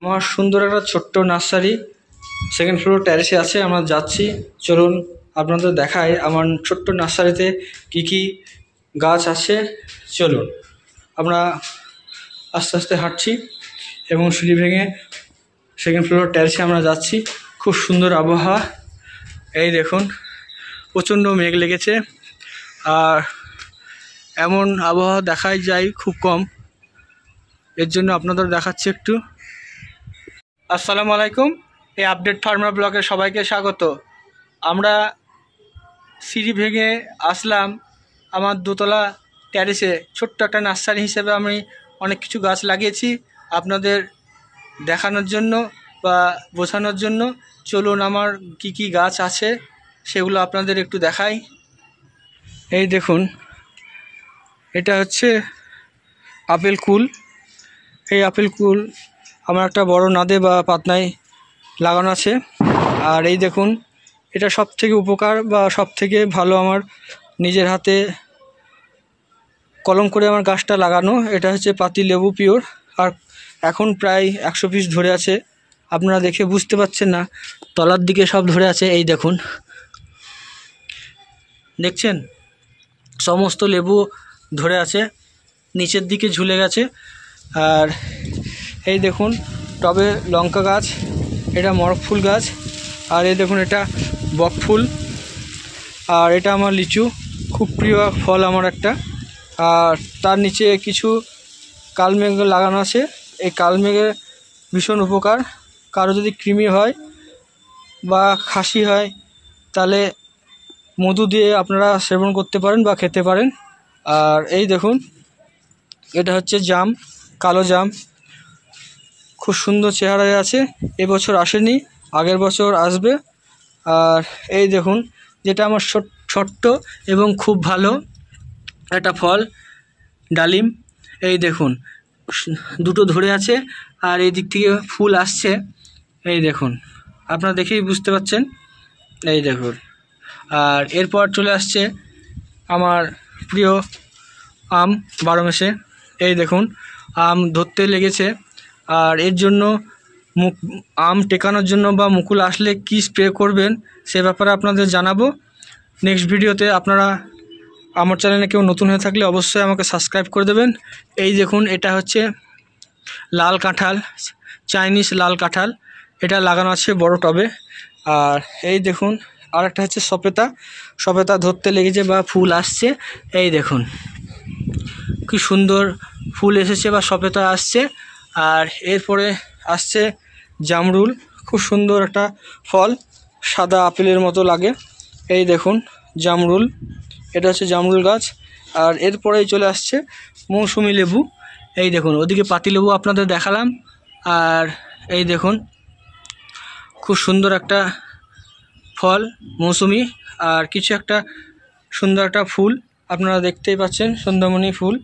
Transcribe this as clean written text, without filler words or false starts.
আমার সুন্দর একটা ছোট্ট নার্সারি সেকেন্ড ফ্লোর টেরেসে আছে। আমরা যাচ্ছি, চলুন আপনাদের দেখাই আমার ছোট্ট নার্সারিতে কি কি গাছ আছে। চলুন আমরা আস্তে আস্তে হাঁটছি এবং সিঁড়ি ভেঙে সেকেন্ড ফ্লোর টেরেসে আমরা যাচ্ছি। খুব সুন্দর আবহাওয়া, এই দেখুন প্রচণ্ড মেঘ লেগেছে, আর এমন আবহাওয়া দেখাই যায় খুব কম, এর জন্য আপনাদের দেখাচ্ছি একটু। আসসালামু আলাইকুম, এই আপডেট ফার্মার ব্লগে সবাইকে স্বাগত। আমরা সিঁড়ি ভেঙে আসলাম আমার দোতলা টেরেসে। ছোট্ট একটা নার্সারি হিসেবে আমি অনেক কিছু গাছ লাগিয়েছি আপনাদের দেখানোর জন্য বা বোঝানোর জন্য। চলুন আমার কি কি গাছ আছে সেগুলো আপনাদের একটু দেখাই। এই দেখুন, এটা হচ্ছে আপেল কুল। এই আপেল কুল আমার একটা বড় নাদে বা পাতনায় লাগানো আছে। আর এই দেখুন, এটা সব থেকে উপকার বা সব থেকে ভালো আমার নিজের হাতে কলম করে আমার গাছটা লাগানো। এটা হচ্ছে পাতি লেবু পিওর, আর এখন প্রায় 100 পিস ধরে আছে। আপনারা দেখে বুঝতে পারছেন না, তলার দিকে সব ধরে আছে। এই দেখুন, দেখছেন সমস্ত লেবু ধরে আছে, নিচের দিকে ঝুলে গেছে। আর এই দেখুন টবে লঙ্কা গাছ, এটা মরক ফুল গাছ। আর এই দেখুন এটা বক ফুল। আর এটা আমার লিচু, খুব প্রিয় ফল আমার একটা। আর তার নিচে কিছু কালমেঘ লাগানো আছে। এই কালমেঘের ভীষণ উপকার, কারো যদি কৃমি হয় বা খাসি হয় তাহলে মধু দিয়ে আপনারা সেবন করতে পারেন বা খেতে পারেন। আর এই দেখুন, এটা হচ্ছে জাম, কালো জাম, খুব সুন্দর চেহারায় আছে। এবছর আসেনি, আগের বছর আসবে। আর এই দেখুন, যেটা আমার ছোট্ট এবং খুব ভালো একটা ফল, ডালিম। এই দেখুন দুটো ধরে আছে, আর এই দিক থেকে ফুল আসছে। এই দেখুন, আপনারা দেখেই বুঝতে পারছেন। এই দেখুন, আর এরপর চলে আসছে আমার প্রিয় আম, 12 মাসে। এই দেখুন আম ধরতে লেগেছে। আর এর জন্য আম টেকানোর জন্য বা মুকুল আসলে কি স্প্রে করবেন সে ব্যাপারে আপনাদের জানাবো নেক্সট ভিডিওতে। আপনারা আমার চ্যানেলে কেউ নতুন হয়ে থাকলে অবশ্যই আমাকে সাবস্ক্রাইব করে দেবেন। এই দেখুন, এটা হচ্ছে লাল কাঁঠাল, চাইনিজ লাল কাঁঠাল, এটা লাগানো আছে বড় টবে। আর এই দেখুন আরেকটা হচ্ছে সপেতা, সপেতা ধরতে লেগেছে বা ফুল আসছে। এই দেখুন কি সুন্দর ফুল এসেছে বা সপেতা আসছে। আর এরপরে আসছে জামরুল, খুব সুন্দর একটা ফল, সাদা আপেলের মতো লাগে। এই দেখুন জামরুল, এটা হচ্ছে জামরুল গাছ। আর এরপরেই চলে আসছে মৌসুমি লেবু। এই দেখুন ওদিকে পাতি লেবু আপনাদের দেখালাম। আর এই দেখুন খুব সুন্দর একটা ফল মৌসুমি, আর কিছু একটা সুন্দর একটা ফুল আপনারা দেখতেই পাচ্ছেন, সন্ধ্যামণি ফুল।